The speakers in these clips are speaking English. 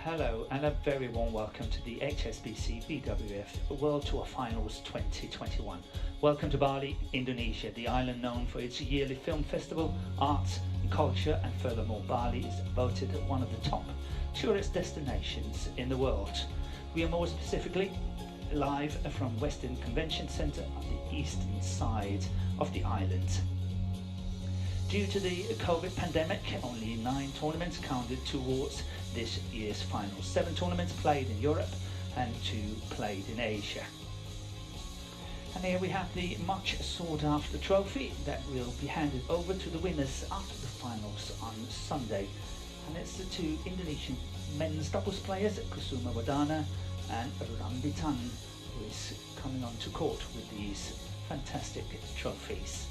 Hello and a very warm welcome to the HSBC BWF World Tour Finals 2021. Welcome to Bali, Indonesia, the island known for its yearly film festival, arts and culture, and furthermore Bali is voted one of the top tourist destinations in the world. We are more specifically live from Western Convention Centre on the eastern side of the island. Due to the COVID pandemic, only 9 tournaments counted towards this year's finals. 7 tournaments played in Europe and 2 played in Asia. And here we have the much sought after trophy that will be handed over to the winners after the finals on Sunday. And it's the 2 Indonesian men's doubles players, Kusuma Wadana and Rambitan, who is coming onto court with these fantastic trophies.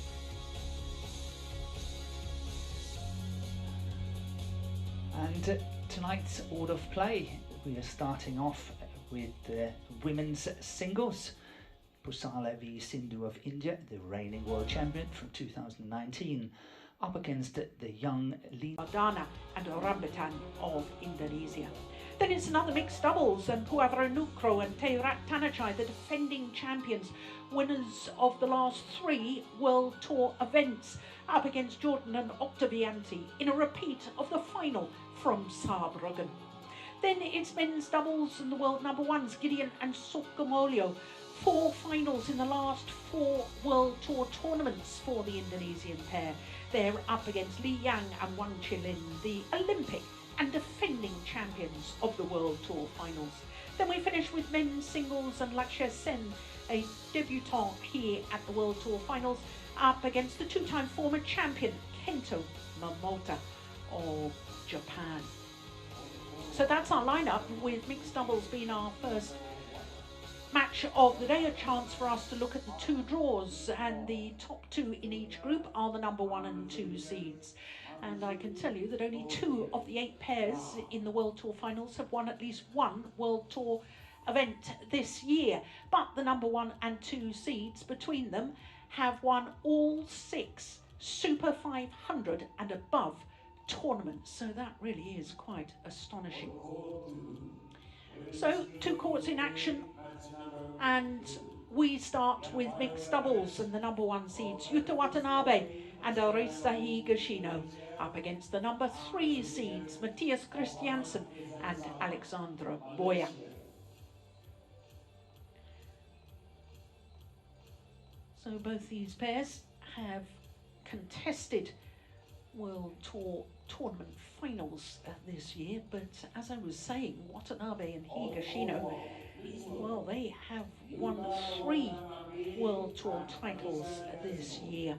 And tonight's order of play, we are starting off with the women's singles. Pusala v Sindhu of India, the reigning world champion from 2019, up against the young Wadana and Rambitan of Indonesia. Then it's another mixed doubles, and Puavara Nukro and Teirat Tanachai, the defending champions, winners of the last 3 World Tour events, up against Jordan and Octavianti in a repeat of the final from Saarbrücken. Then it's men's doubles and the world number 1s, Gideon and Sukamuljo. 4 finals in the last 4 World Tour tournaments for the Indonesian pair. They're up against Li Yang and Wang Chilin, the Olympic and defending champions of the World Tour finals. Then we finish with men's singles and Lakshya Sen, a debutant here at the World Tour finals, up against the 2-time former champion Kento Momota of Japan. So that's our lineup, with mixed doubles being our first match of the day. A chance for us to look at the 2 draws, and the top 2 in each group are the number 1 and 2 seeds. And I can tell you that only 2 of the 8 pairs in the World Tour finals have won at least 1 World Tour event this year. But the number 1 and 2 seeds between them have won all 6 Super 500 and above tournaments. So that really is quite astonishing. So 2 courts in action, and we start with mixed doubles, and the number 1 seeds Yuta Watanabe and Arisa Higashino up against the number 3 seeds Matthias Christiansen and Alexandra Bøje. So both these pairs have contested World Tour tournament finals this year, but as I was saying, Watanabe and Higashino, well, they have won 3 World Tour titles this year,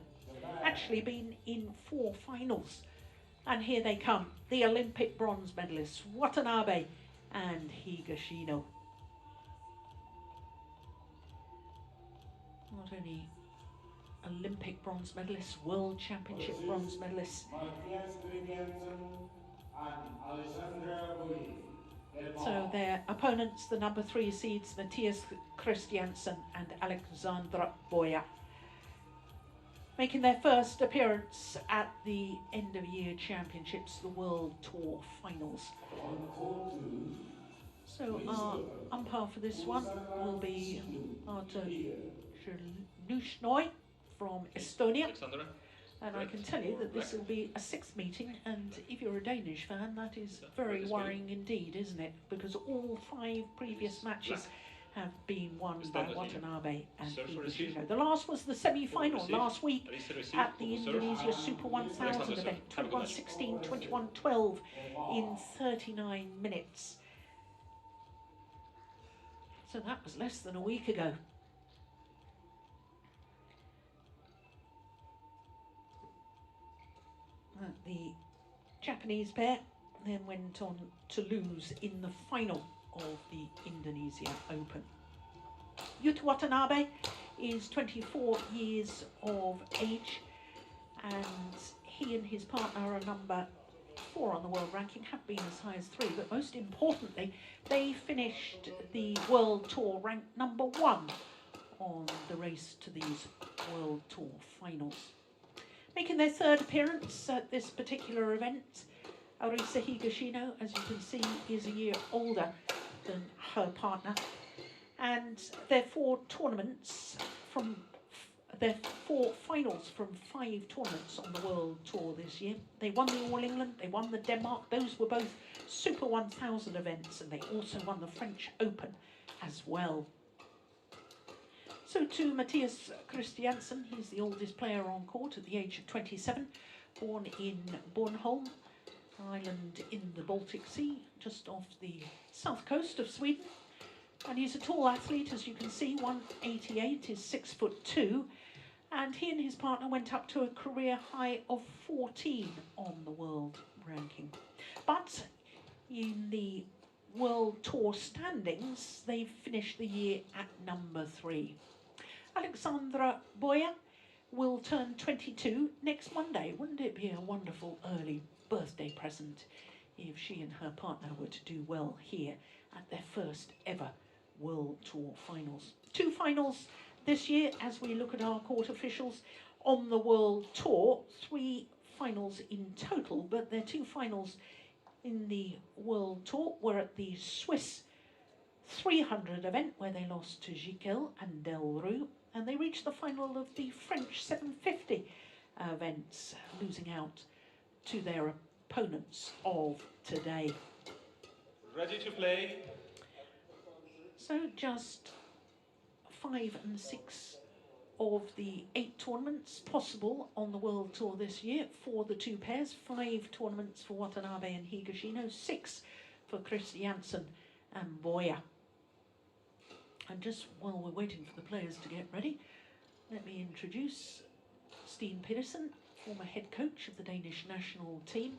actually been in 4 finals. And here they come, the Olympic bronze medalists, Watanabe and Higashino. Not only Olympic bronze medalists, World Championship bronze medalists. So their opponents, the number 3 seeds, Matthias Christiansen and Alexandra Bøje, making their first appearance at the end-of-year championships, the World Tour finals. So our umpire for this one will be Artur Lushnoi from Estonia. Alexandra. And I can tell you that this will be a 6th meeting, and if you're a Danish fan, that is very worrying indeed, isn't it? Because all 5 previous matches have been won by Watanabe and Higashino. The last was the semi-final last week at the Indonesia Super 1000 event, 21-16, 21-12 in 39 minutes. So that was less than a week ago. The Japanese pair then went on to lose in the final of the Indonesia Open. Yuta Watanabe is 24 years of age, and he and his partner are number 4 on the world ranking, have been as high as 3, but most importantly, they finished the World Tour ranked number 1 on the race to these World Tour finals. Making their 3rd appearance at this particular event, Arisa Higashino, as you can see, is a year older than her partner. And their four finals from 5 tournaments on the World Tour this year. They won the All England, they won the Denmark. Those were both Super 1000 events, and they also won the French Open as well. So to Matthias Christiansen, he's the oldest player on court at the age of 27, born in Bornholm, island in the Baltic Sea, just off the south coast of Sweden. And he's a tall athlete, as you can see, 188, is 6'2", and he and his partner went up to a career high of 14 on the world ranking. But in the World Tour standings, they finished the year at number 3. Alexandra Bøje will turn 22 next Monday. Wouldn't it be a wonderful early birthday present if she and her partner were to do well here at their first ever World Tour finals? 2 finals this year as we look at our court officials on the World Tour. 3 finals in total, but their 2 finals in the World Tour were at the Swiss 300 event, where they lost to Jiquel and Delrue, and they reached the final of the French 750 events, losing out to their opponents of today. Ready to play. So just 5 and 6 of the 8 tournaments possible on the World Tour this year for the 2 pairs. 5 tournaments for Watanabe and Higashino, 6 for Christiansen and Bøje. And just while we're waiting for the players to get ready, let me introduce Steen Pedersen, former head coach of the Danish national team.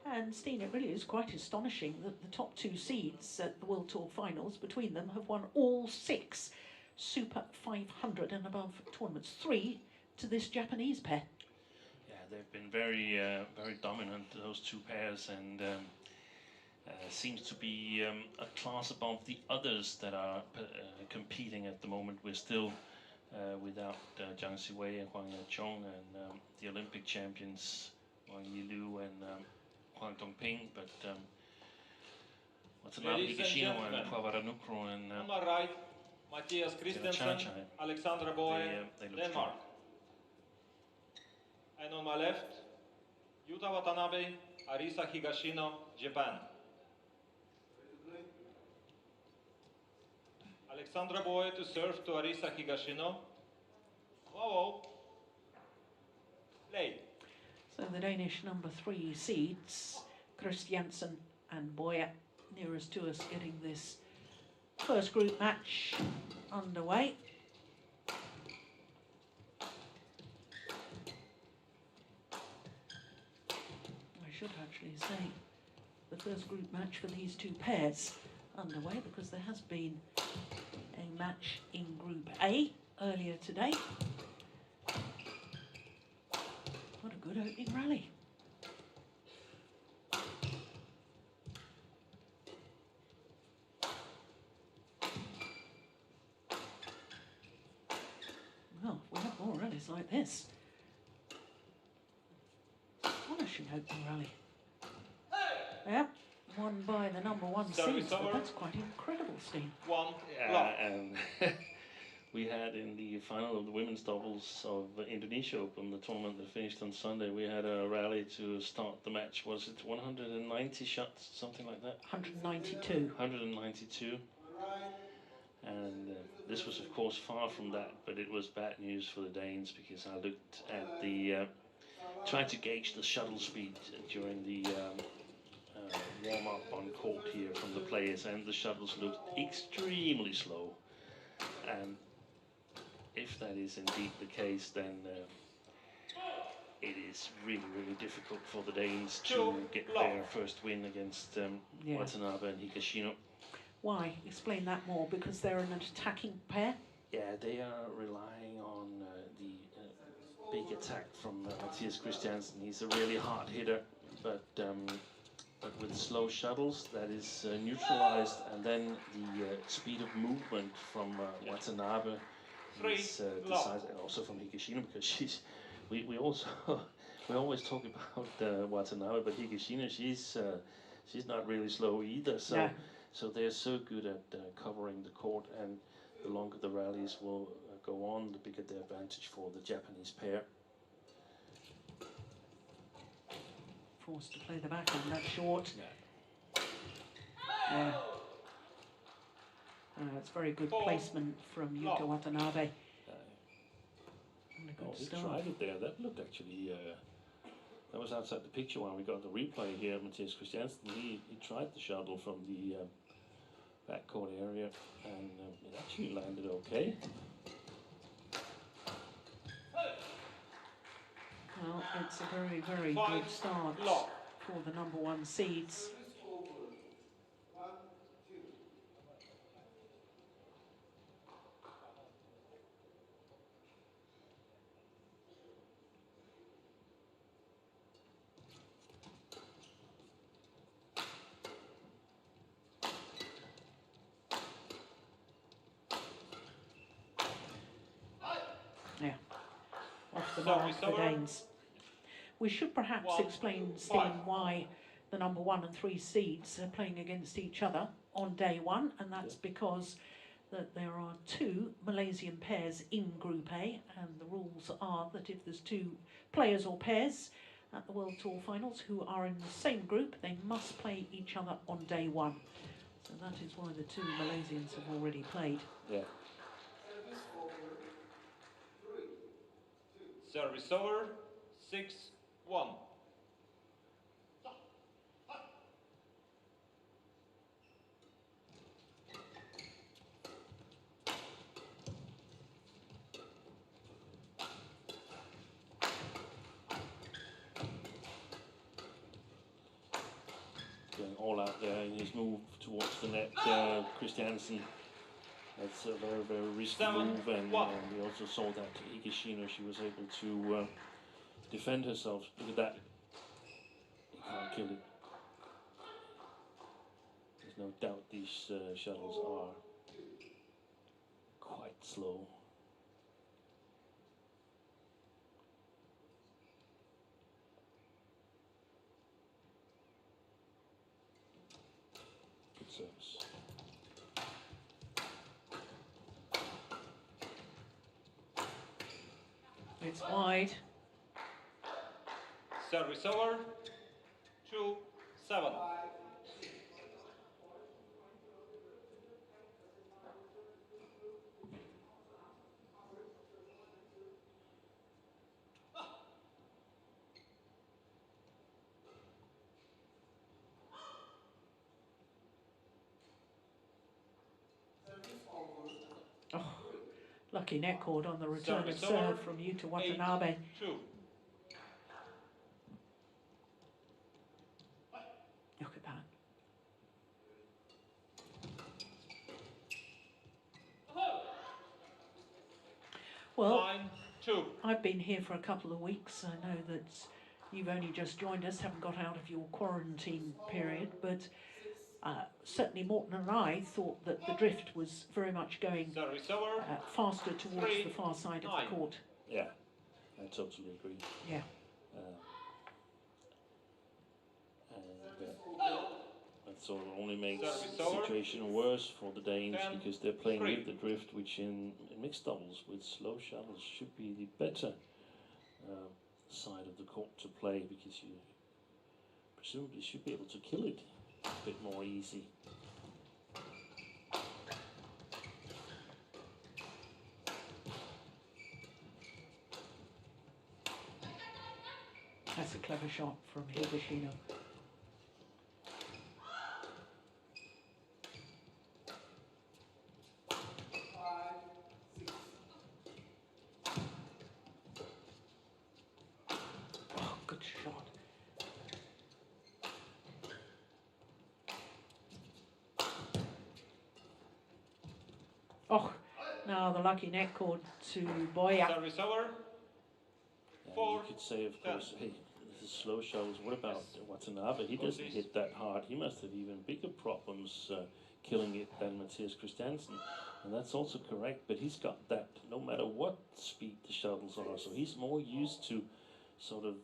And Steen, it really is quite astonishing that the top 2 seeds at the World Tour finals, between them, have won all 6 Super 500 and above tournaments, 3 to this Japanese pair. Yeah, they've been very dominant, those 2 pairs, and seems to be a class above the others that are competing at the moment. We're still without Jiang Siwei and Huang Yachong, and the Olympic champions Wang Yilu and Huang Dongping, but Watanabe, Higashino and Kwawaranukro and on my right, Matthias Christiansen, Alexandra Bøje, Denmark. strong. And on my left, Yuta Watanabe, Arisa Higashino, Japan. Alexandra Bøje to serve to Arisa Higashino. Whoa. Play. So the Danish number 3 seeds, Christiansen and Bøje, nearest to us, getting this first group match underway. I should actually say the first group match for these 2 pairs underway, because there has been a match in Group A earlier today. What a good opening rally. Well, we have more rallies like this. Astonishing opening rally. Yep, won by the number 1 seed. So that's quite incredible, Steve. 1 Yeah, we had in the final of the women's doubles of Indonesia Open, the tournament that finished on Sunday, we had a rally to start the match. Was it 190 shots, something like that? 192. 192. And this was, of course, far from that, but it was bad news for the Danes, because I looked at the trying to gauge the shuttle speed during the warm-up on court here from the players, and the shuttles looked extremely slow. And if that is indeed the case, then it is really, really difficult for the Danes to get their first win against Watanabe and Higashino. Why? Explain that more, because they're an attacking pair? Yeah, they are relying on the big attack from Matthias Christiansen. He's a really hard hitter, but with slow shuttles, that is neutralized, and then the speed of movement from Watanabe is decided, and also from Higashino, because we also We always talk about Watanabe, but Higashino, she's not really slow either. So, No. so they're so good at covering the court, and the longer the rallies will go on, the bigger the advantage for the Japanese pair. Forced to play the back on that short. Yeah. Yeah. It's very good placement from Yuta Watanabe. And a good He start. tried it there. That looked actually, that was outside the picture when we got the replay here. Matthias Christiansen, he tried the shuttle from the backcourt area, and it actually landed okay. Well, it's a very, very good start for the number 1 seeds. Yeah, off the mark for Danes. We should perhaps explain, Steen, why the number 1 and 3 seeds are playing against each other on day 1, and that's because that there are 2 Malaysian pairs in Group A, and the rules are that if there's 2 players or pairs at the World Tour Finals who are in the same group, they must play each other on day 1. So that is why the 2 Malaysians have already played. Yeah. Service over, 6-1. Going all out there in his move towards the net, Christiansen. That's a very, very risky move, and we also saw that Higashino, she was able to defend herself. Look at that. You can't kill it. There's no doubt these shuttles are quite slow. Good service. It's wide. Service over, 2-7. Oh, lucky net cord on the return of serve from Yuta Watanabe. 8-2. Look at that. Well, 9-2. I've been here for a couple of weeks. I know that you've only just joined us, haven't got out of your quarantine period, but certainly Morten and I thought that the drift was very much going faster towards the far side of the court. Yeah, I totally agree. Yeah. That sort of only makes the situation worse for the Danes, because they're playing with the drift, which in mixed doubles with slow shuttles should be the better side of the court to play, because you presumably should be able to kill it a bit more easy. That's a clever shot from Higashino. Oh, good shot. Oh, now the lucky net cord to Bøje. Service over. You could say, of course, hey, this is slow shows. What about Watanabe? He doesn't hit that hard. He must have even bigger problems killing it than Matthias Christiansen. And that's also correct, but he's got that no matter what speed the shuttles are. So he's more used to sort of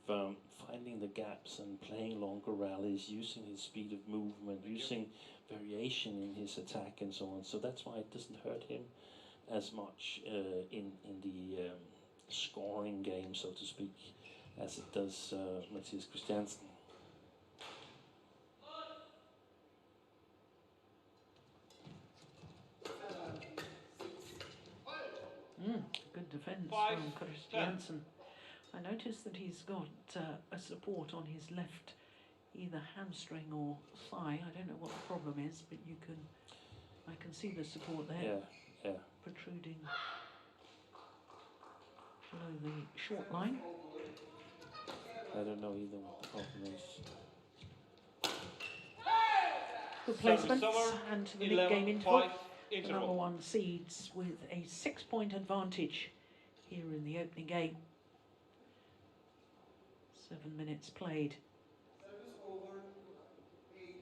finding the gaps and playing longer rallies, using his speed of movement, using variation in his attack and so on. So that's why it doesn't hurt him as much in the scoring game, so to speak, as it does Mathias Christiansen. Good defence 5, from Christiansen. I noticed that he's got a support on his left, either hamstring or thigh. I don't know what the problem is, but I can see the support there. Yeah. Protruding below the short line. I don't know either what the problem is. Good placements, and to the mid-game interval. The interval. number one seeds with a 6-point advantage here in the opening game. 7 minutes played. Service over, 8-7.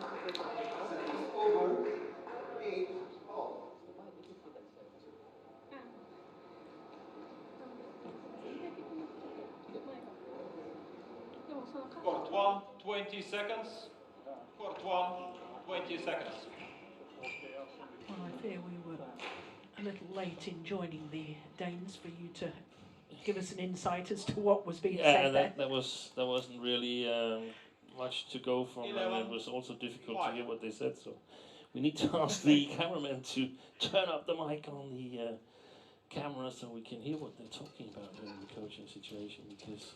Service over, 8-all. Courtois, 20 seconds. Courtois, 20 seconds. Well, I fear we were a little late in joining the Danes for you to give us an insight as to what was being said there. That wasn't really much to go from, and it was also difficult to hear what they said. So we need to ask the cameraman to turn up the mic on the camera so we can hear what they're talking about in the coaching situation, because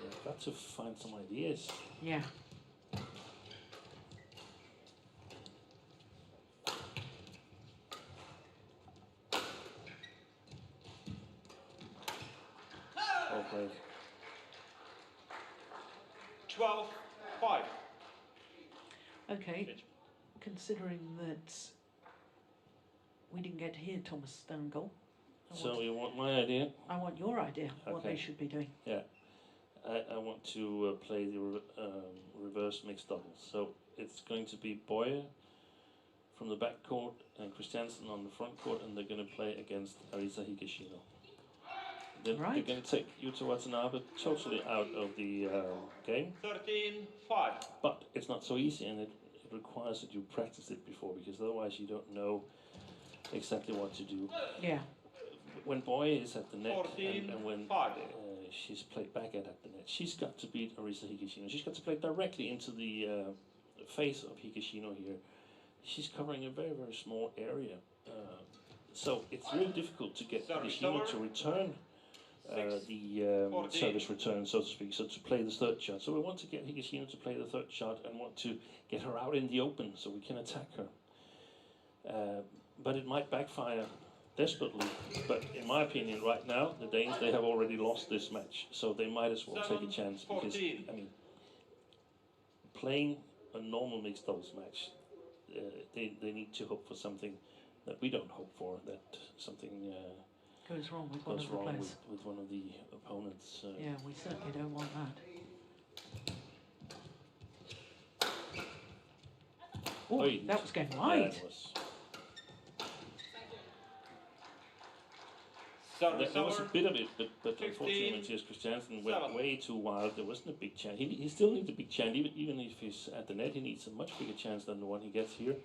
I've got to find some ideas. Yeah. Well played. 12-5. Okay. Considering that we didn't get to hear Thomas Stangl. So you want my idea? I want your idea, what they should be doing. Yeah. I want to play the reverse mixed doubles. So it's going to be Bøje from the back court and Christiansen on the front court, and they're going to play against Arisa Higashino. They're going to take Yuta Watanabe totally out of the game. 13-5. But it's not so easy, and it requires that you practice it before, because otherwise you don't know exactly what to do. Yeah. When Bøje is at the net, 14, and when 5. She's played back at the net, she's got to beat Arisa Higashino. She's got to play directly into the face of Higashino here. She's covering a very, very small area. So it's really difficult to get Higashino to return the service return, so to speak, so to play the third shot. So we want to get Higashino to play the third shot and want to get her out in the open so we can attack her. But it might backfire desperately, but in my opinion right now the Danes, they have already lost this match, so they might as well take a chance, because I mean, playing a normal mixed doubles match, they need to hope for something that we don't hope for, that something goes wrong with one goes of the wrong players. with one of the opponents. Yeah, we certainly don't want that. Oh, that was going wide. There was a bit of it, but unfortunately Mathias Christiansen went way too wild. There wasn't a big chance. He still needs a big chance, even if he's at the net. He needs a much bigger chance than the one he gets here,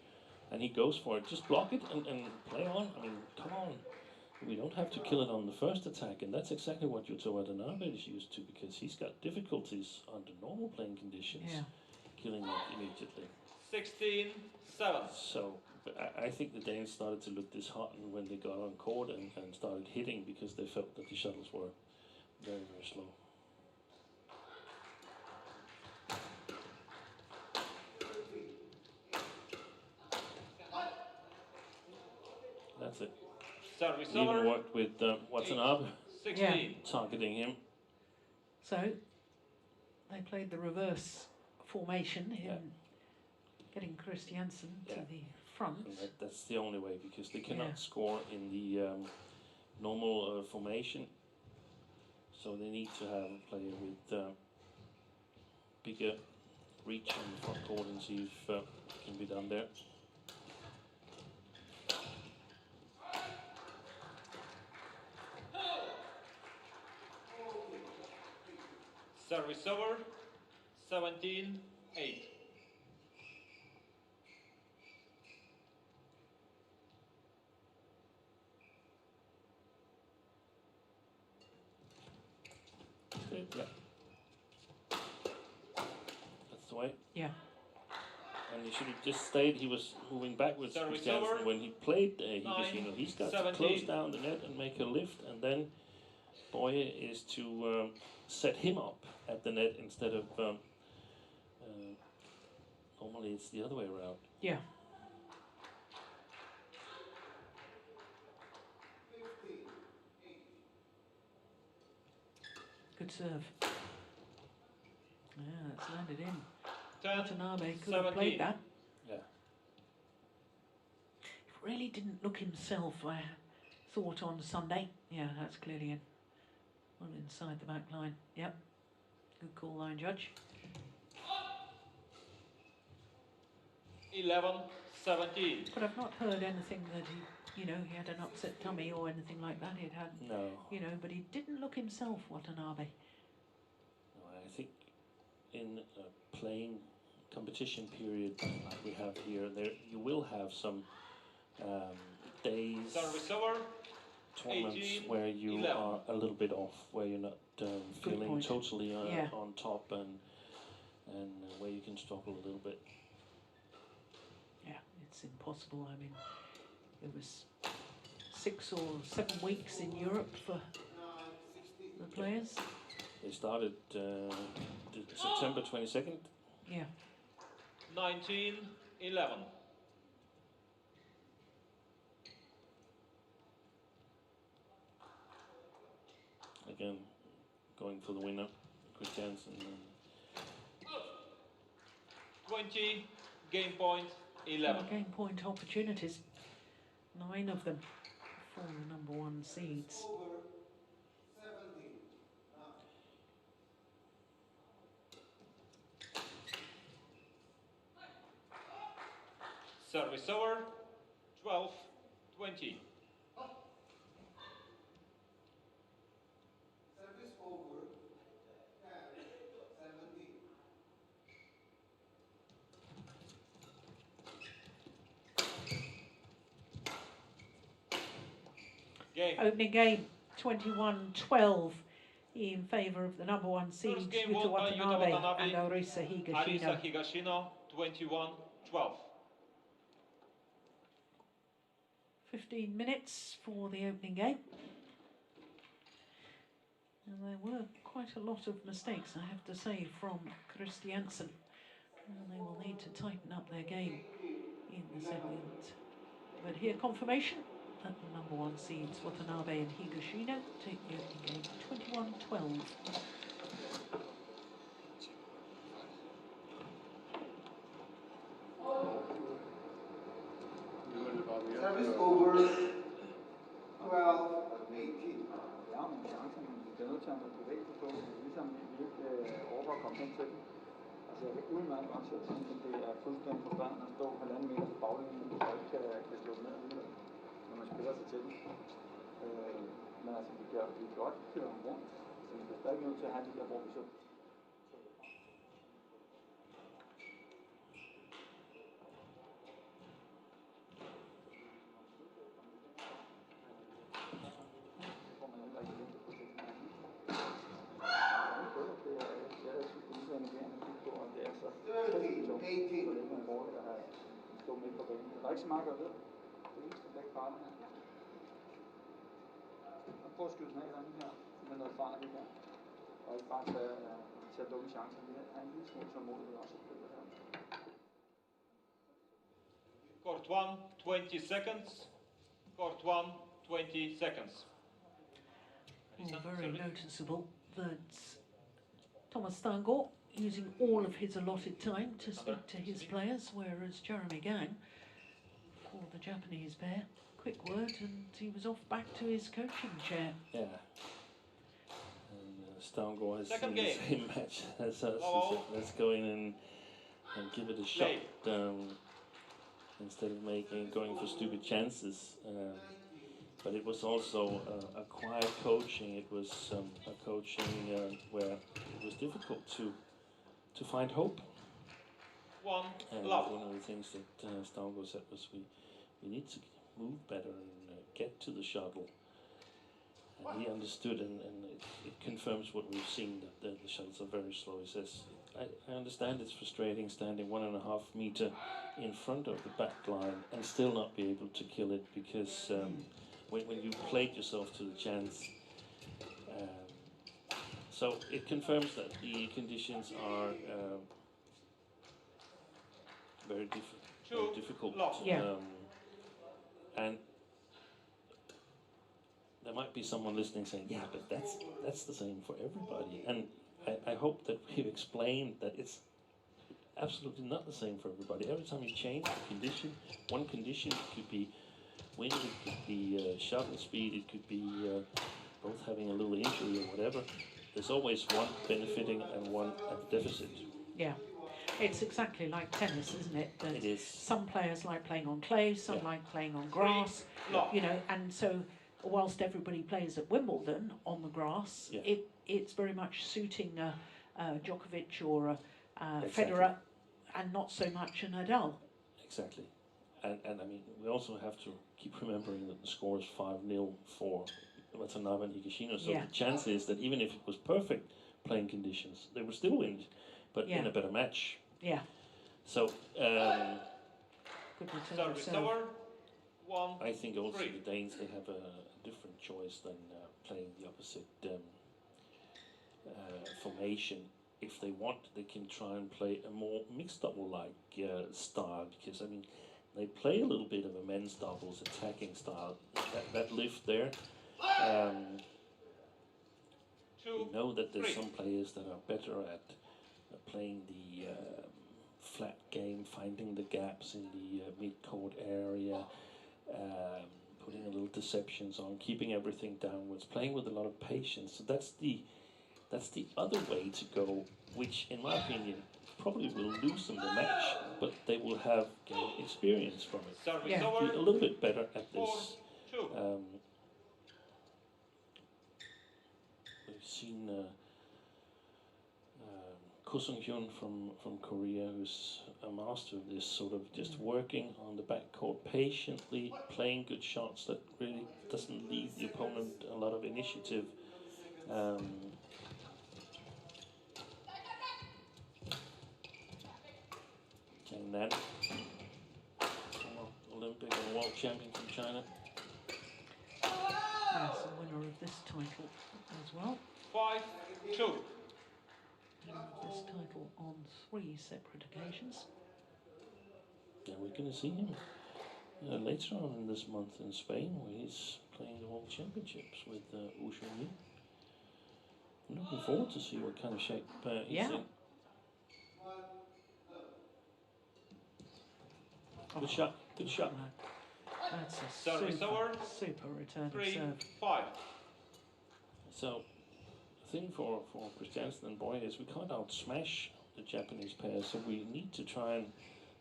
and he goes for it. Just block it and play on. I mean, come on. We don't have to kill it on the first attack, and that's exactly what Yuta Watanabe is used to, because he's got difficulties under normal playing conditions, killing it immediately. 16-7. So I think the Danes started to look disheartened when they got on court and started hitting, because they felt that the shuttles were very, very slow. That's it. Service Even over. worked with Watanabe, 16. targeting him. So they played the reverse formation in getting Christiansen to the front. And that's the only way, because they cannot score in the normal formation. So they need to have a player with bigger reach on the front court and see if it can be done there. Service over, 17-8. Yeah. That's the way. Yeah. And he should have just stayed. He was moving backwards. Service Christiansen, over. when he played Higashino, he's got to 17. close down the net and make a lift, and then Bøje is to set him up at the net instead of normally it's the other way around. Yeah. Good serve. Yeah, it's landed in. 10, Watanabe could have played 17. that. Yeah. He really didn't look himself, I thought, on Sunday. Yeah, that's clearly in. Well, inside the back line. Yep. Good call, line judge. 11-17. But I've not heard anything that he, you know, he had an upset tummy or anything like that. It had, No. you know, but he didn't look himself, Watanabe. No, I think in a playing competition period like we have here, there you will have some days, Service over, tournaments 18, where you 11. are a little bit off, where you're not feeling point. totally Yeah. on top, and where you can struggle a little bit. Yeah, it's impossible. I mean, it was 6 or 7 weeks in Europe for the players. They started September 22nd. Yeah. 19-11. Again, going for the winner, Christiansen. 20, game point, 11. Game point opportunities. 9 of them for the number 1 seeds. Over 17. Service over, 12-20. Service over 10-17. Game. Opening game 21-12 in favour of the number 1 seeds, First game Yuta won by Yuta Watanabe Watanabe, and Arisa Higashino. Arisa Higashino, 21-12. 15 minutes for the opening game. And there were quite a lot of mistakes, I have to say, from Christiansen. And they will need to tighten up their game in the second. But here, confirmation that the number 1 seeds, Watanabe and Higashino, take the opening game 21-12. Service over 12-18. Der er nogle chancer, men vi bliver nødt til at have bevæge sig på, ligesom vi ikke overgår at komme hen til den. Altså jeg kan udmærket godt sætte sådan, at det er fuldstændig frustrerende at stå 1,5 meter fra baglinjen, og ikke kan slå ned alligevel, når man spiller sig til den. Men altså vi kan godt køre ham rundt, så vi bliver stadig nødt til at have de der, hvor vi så der er ikke så meget at gøre ved. Det er ikke så begge parter her. Og prøv at skyde den af den her, med noget fart i her. Og ikke bare tage dumme chancer. Vi har en lille smule tålmodighed også at spille her. Court 1, 20 seconds. Court 1, 20 seconds. Very noticeable that Thomas Stangor using all of his allotted time to speak to his players, whereas Jeremy Gang, for the Japanese pair, quick word and he was off back to his coaching chair. Yeah. And Stavngård has Second seen the game. same match as us. He Oh. said, let's go in and give it a shot Play. instead of going for stupid chances. But it was also a quiet coaching. It was a coaching where it was difficult to find hope. One And love. one of the things that Stavngård said was we need to move better and get to the shuttle. And he understood, and it confirms what we've seen, that the shuttles are very slow. He says, I understand it's frustrating standing 1.5 meter in front of the back line and still not be able to kill it, because when you played yourself to the chance. So it confirms that the conditions are very difficult. Yeah. And there might be someone listening saying, yeah, but that's the same for everybody. And I hope that we've explained that it's absolutely not the same for everybody. Every time you change the condition, one condition, it could be wind, it could be shuttle speed, it could be both having a little injury or whatever. There's always one benefiting and one at deficit. Yeah. It's exactly like tennis, isn't it? That It is. some players like playing on clay, some like playing on grass, No. you know, and so whilst everybody plays at Wimbledon on the grass, it's very much suiting Djokovic or Federer, and not so much a Nadal. Exactly. And I mean, we also have to keep remembering that the score is 5-0 for Watanabe and Higashino, so the chance is that even if it was perfect playing conditions, they would still win, but in a better match. Yeah. So, Good return of serve. I think also the Danes, they have a different choice than playing the opposite formation. If they want, they can try and play a more mixed double-like style, because, I mean, they play a little bit of a men's doubles attacking style. That lift there. We know that there's some players that are better at playing the flat game, finding the gaps in the mid-court area, putting a little deceptions on, keeping everything downwards, playing with a lot of patience. So that's the other way to go, which, in my opinion, probably will lose them the match, but they will have gained experience from it. Yeah. Be a little bit better at this. We've seen Ko Sung-hyun from Korea, who's a master of this, sort of just working on the backcourt patiently, playing good shots that really doesn't leave the opponent a lot of initiative. And then, former Olympic and world champion from China. Yes, the winner of this title as well. 5-2. Winner of this title on 3 separate occasions. Yeah, we're going to see him later on in this month in Spain, where he's playing the World Championships with Wu Shunyi. I'm looking forward to see what kind of shape he's in. Good shot, good shot. That's a super return of serve. 3-5. So, the thing for Christiansen and Bøje is we can't outsmash the Japanese pair, so we need to try and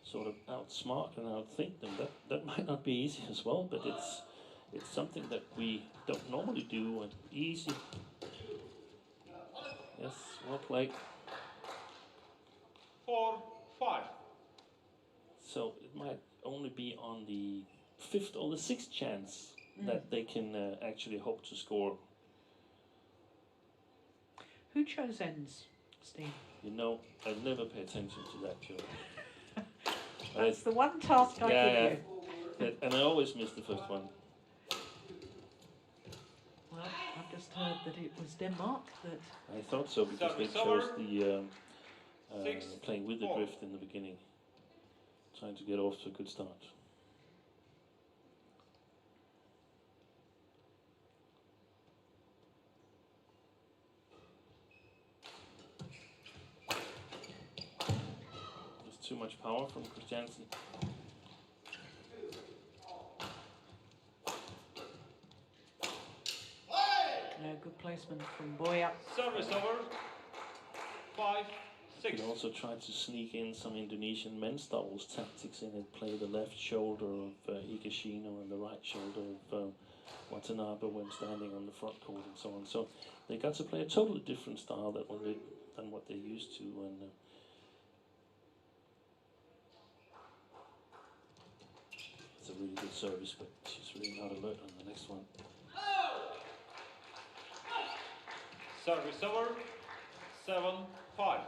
sort of outsmart and outthink them. That might not be easy as well, but it's something that we don't normally do, and easy. Yes, well played. 4-5. So it might only be on the 5th or the 6th chance that they can actually hope to score. Who chose ends, Steve? You know, I never pay attention to that, Joe. That's the one task I give you. And I always miss the first one. Well, I've just heard that it was Denmark that... I thought so, because they chose the playing with the drift in the beginning. Trying to get off to a good start. There's too much power from Christiansen. Good placement from Bøje. Service over. 5, You 6. can also try to sneak in some Indonesian men's doubles tactics in it. Play the left shoulder of Higashino and the right shoulder of Watanabe when standing on the front court and so on. So they got to play a totally different style than what they're used to. And it's a really good service, but she's really not alert on the next one. Service over. 7, 5.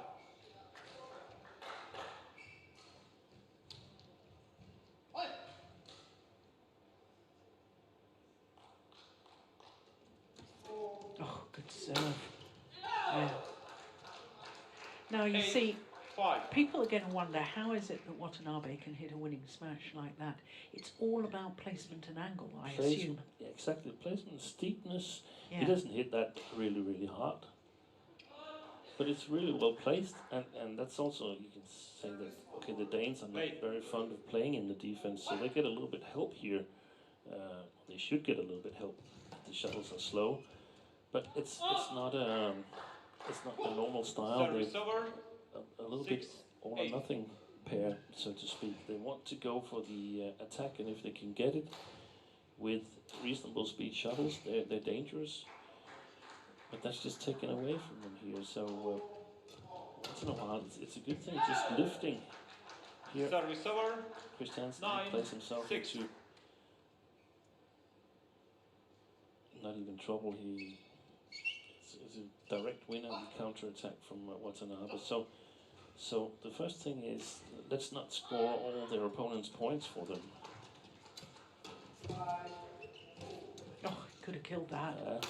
Oh, good serve. Yeah. Now you 8, see, 5. people are going to wonder, how is it that Watanabe can hit a winning smash like that? It's all about placement and angle, I assume. Yeah, exactly. Placement, steepness. Yeah. He doesn't hit that really, really hard. But it's really well placed, and that's also, you can say that, okay, the Danes are not very fond of playing in the defense, so they get a little bit help here. They should get a little bit help. The shuttles are slow, but it's not the normal style. Service They're over. a little 6, bit all or 8. nothing pair, so to speak. They want to go for the attack, and if they can get it with reasonable speed shuttles, they're dangerous. But that's just taken away from them here. So once in a while, it's a good thing just lifting. Here, Service over. Christiansen 9, plays himself 6. into not even trouble. It's a direct winner on the counter attack from Watanabe. So the first thing is, let's not score all their opponent's points for them. Oh, could have killed that.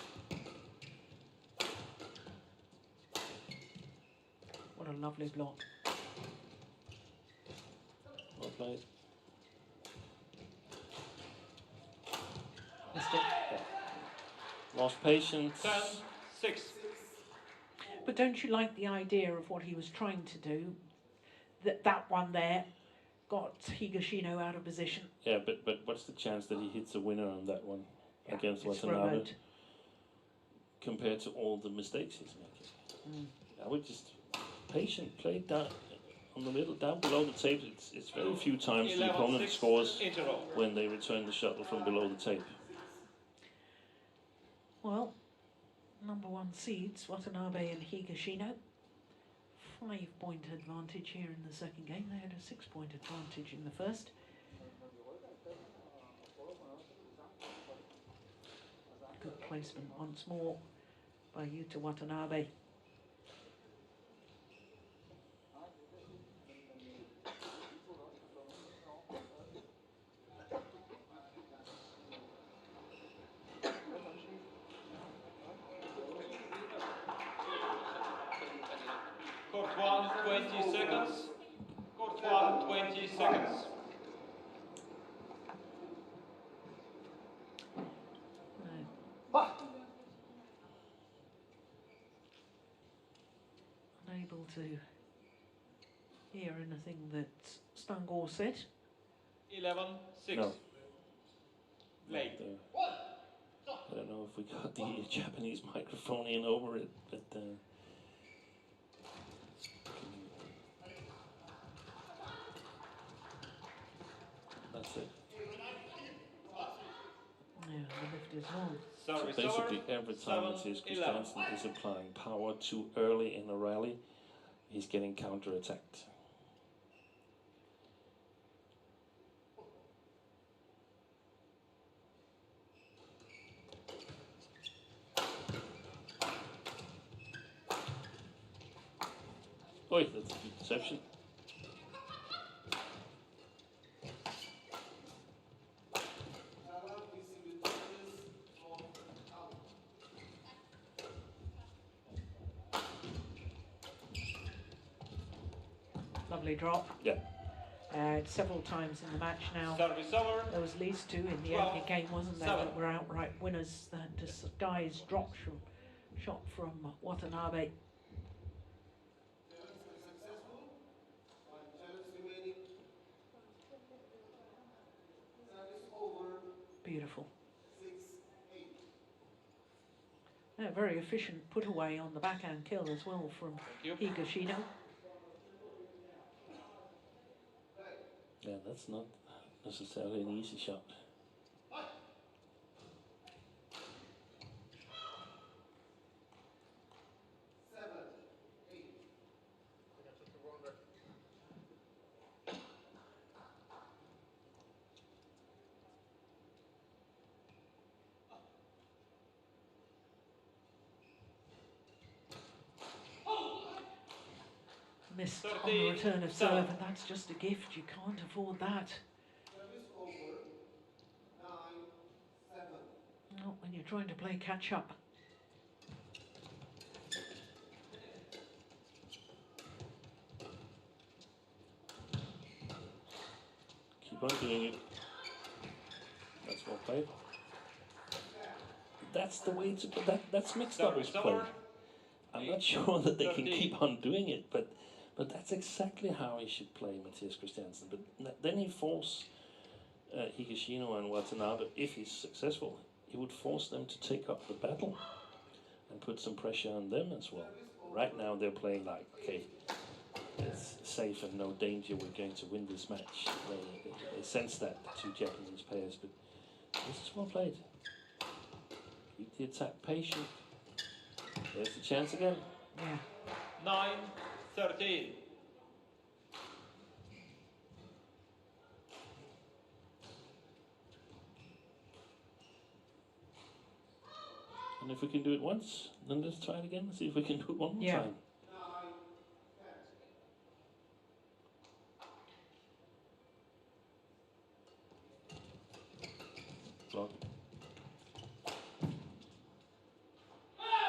What a lovely block. Well played. Missed it. Lost patience. 10, 6. But don't you like the idea of what he was trying to do? That one there got Higashino out of position. Yeah, but what's the chance that he hits a winner on that one against It's Watanabe remote. compared to all the mistakes he's making? I would just patient, play down on the middle, down below the tape. It's very few times the 11, opponent 6, scores interval. when they return the shuttle from below the tape. Well, number one seeds, Watanabe and Higashino. 5-point advantage here in the second game. They had a 6-point advantage in the first. Good placement once more by Yuta Watanabe. Court 1, 20 seconds. Court 1, 20 seconds. Unable to hear anything that Stangor said. 11, 6. No. Play. I don't know if we got the Japanese microphone in over it, but that's it. Yeah, the lift is on. So Service basically, over. every time it 7, says 11. Christiansen is applying power too early in a rally, he's getting counter-attacked. Oh, that's a good deception. Lovely drop. Yeah. Several times in the match now. Service over. There was at least 2 in the 12, opening game, wasn't there, 7. that were outright winners. That disguised drop shot from Watanabe. Beautiful. A very efficient put away on the backhand kill as well from Higashino. Yeah, that's not necessarily an easy shot. Missed on the return of serve, and that's just a gift. You can't afford that. Service over. 9-7. Not when you're trying to play catch up. Keep on doing it. That's well played. That's the way to put that. That's mixed doubles play. I'm not sure that they can keep on doing it, but that's exactly how he should play, Mathias Christiansen. But then he force Higashino and Watanabe, if he's successful, he would force them to take up the battle and put some pressure on them as well. Right now they're playing like, okay, it's safe and no danger, we're going to win this match. They sense that, the two Japanese players, but this is well played. Keep the attack patient. There's the chance again. Yeah. 9-13. And if we can do it once, then let's try it again. See if we can do it one more time. Block.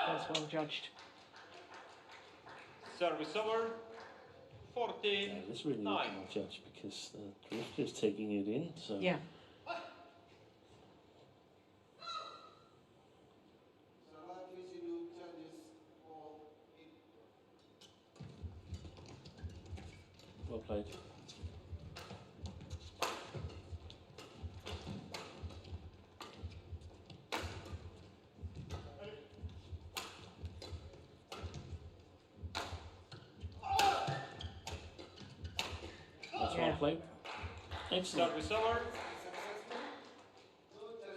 That's well judged. Service over. 14. Yeah, this really well judged because the drift is taking it in. So Yeah. well played. Well played. Excellent. Service over.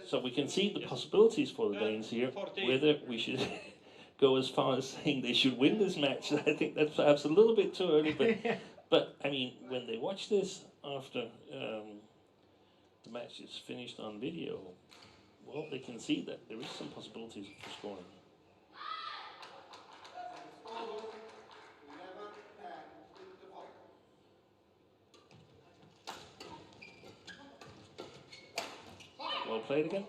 So we can see the possibilities for the Danes here. Whether we should go as far as saying they should win this match, I think that's perhaps a little bit too early. But I mean, when they watch this after the match is finished on video, well, they can see that there is some possibilities for scoring. Well played again.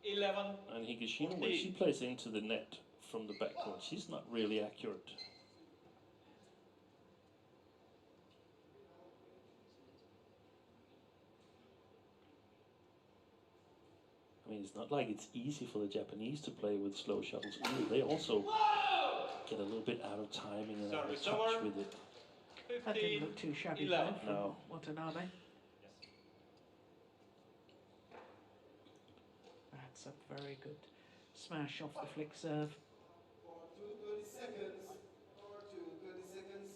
11. And Higashino, when she plays into the net from the backcourt, she's not really accurate. I mean, it's not like it's easy for the Japanese to play with slow shuttles either. They also get a little bit out of timing and out of touch with it. That didn't look too shabby 11. from Watanabe. That's a very good smash off the flick serve. 30 seconds. 30 seconds.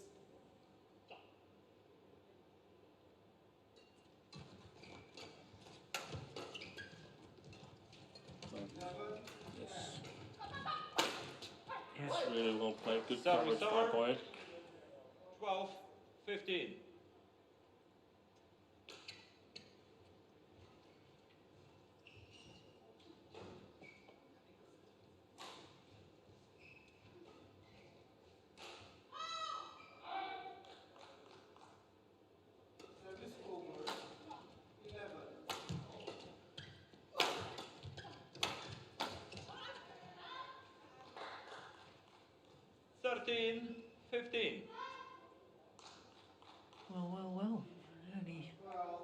Yes. Yes. That's really well played. Good Service coverage by over. Bøje. 12-15. Service over. 11. 13-15. Well. Only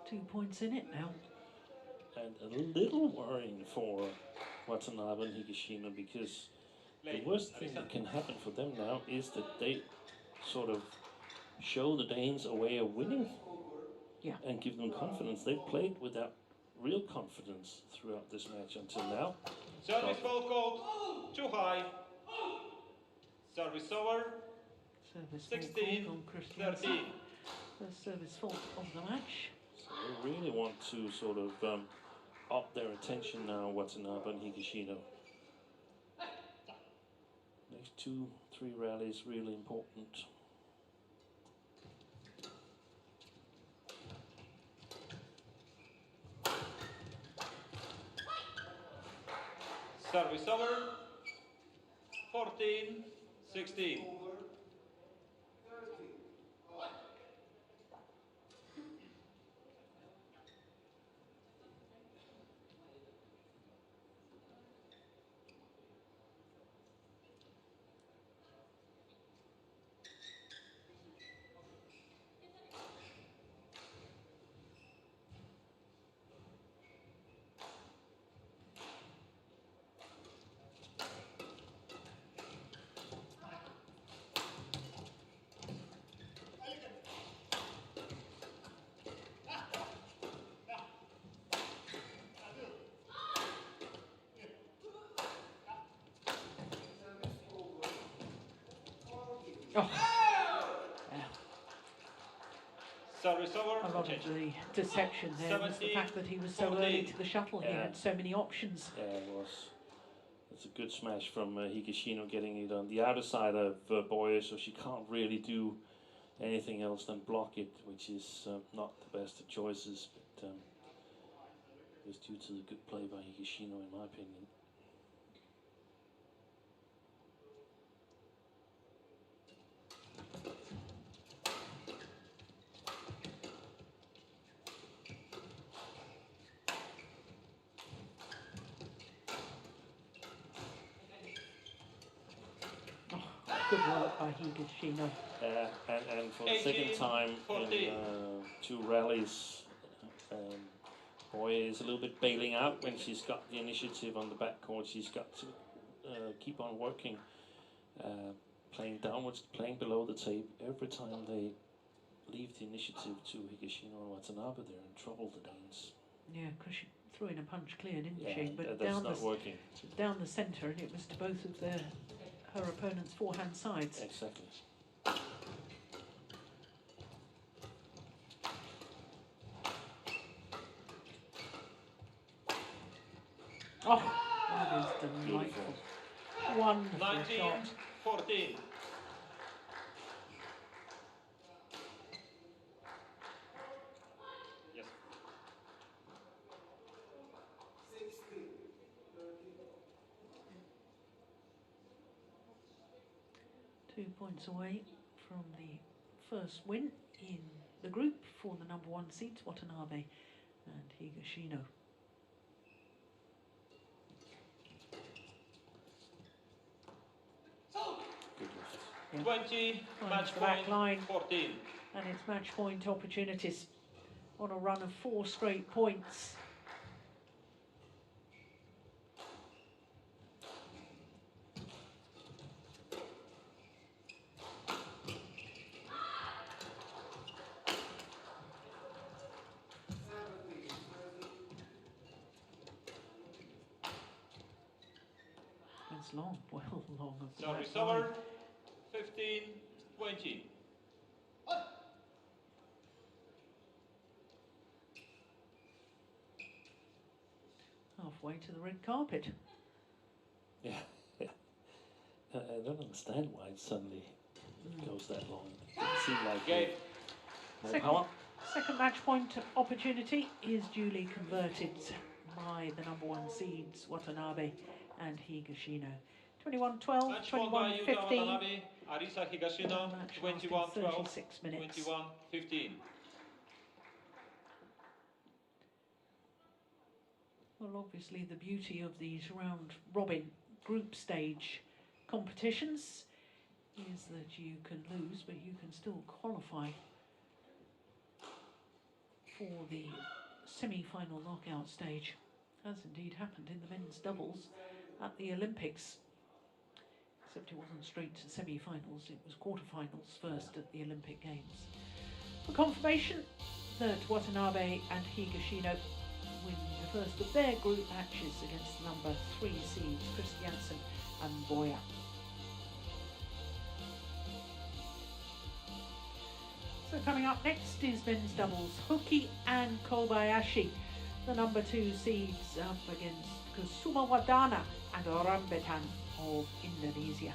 2 points in it now. And a little worrying for Watanabe and Higashino, because the worst thing that can happen for them now is that they sort of show the Danes a way of winning. Yeah. And give them confidence. They've played without real confidence throughout this match until now. Service fault called too high. Service over. Service 16, fault on Christiansen. 13. First service fault of the match. So they really want to sort of up their attention now, Watanabe and Higashino. Next 2-3 rallies really important. Service over. 14, 16. Oh. Yeah. Service over. A lot of the deception there was the fact that he was so early to the shuttle. He had so many options. Yeah, it was. It's a good smash from Higashino, getting it on the outer side of Bøje, so she can't really do anything else than block it, which is not the best of choices, but it's due to the good play by Higashino, in my opinion. Good work by Higashino. And for the 18, second time 14. in 2 rallies, Bøje is a little bit bailing out when she's got the initiative on the backcourt. She's got to keep on working, playing downwards, playing below the tape. Every time they leave the initiative to Higashino and Watanabe, they're in trouble, the Danes. Yeah, because she threw in a punch clear, didn't Yeah, she? But that's not working. down the centre, and it was to both of her opponent's forehand sides. Exactly. Oh, that is delightful. Wonderful 19, shot. 14. Yes. 16, 2 points away from the first win in the group for the number 1 seeds, Watanabe and Higashino. Good lift. Yeah. 20, Finds match the back point, line. 14. And it's match point opportunities on a run of 4 straight points. It's long, well long of the Service back line. over. 15, 20. Halfway to the red carpet. Yeah, yeah. I don't understand why it suddenly goes that long. It didn't seem like Game. more power. Second match point opportunity is duly converted by the number 1 seeds, Watanabe and Higashino. 21-12, Match won by Yuta 21-15. Watanabe, Arisa Higashino, Match lasting 21-12, 36 minutes. 21-15. Well, obviously the beauty of these round robin group stage competitions is that you can lose, but you can still qualify for the semi-final knockout stage, as indeed happened in the men's doubles at the Olympics. Except it wasn't straight to semi-finals, it was quarter-finals first at the Olympic Games. For confirmation that Watanabe and Higashino win the first of their group matches against the number 3 seeds Christiansen and Bøje. So coming up next is men's doubles, Huki and Kobayashi, the number 2 seeds up against Kusuma Wadana and Rambetan of Indonesia.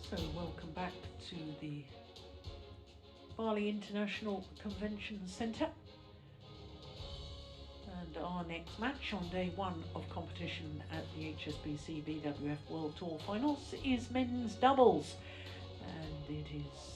So welcome back to the Bali International Convention Centre, and our next match on day 1 of competition at the HSBC BWF World Tour Finals is men's doubles, and it is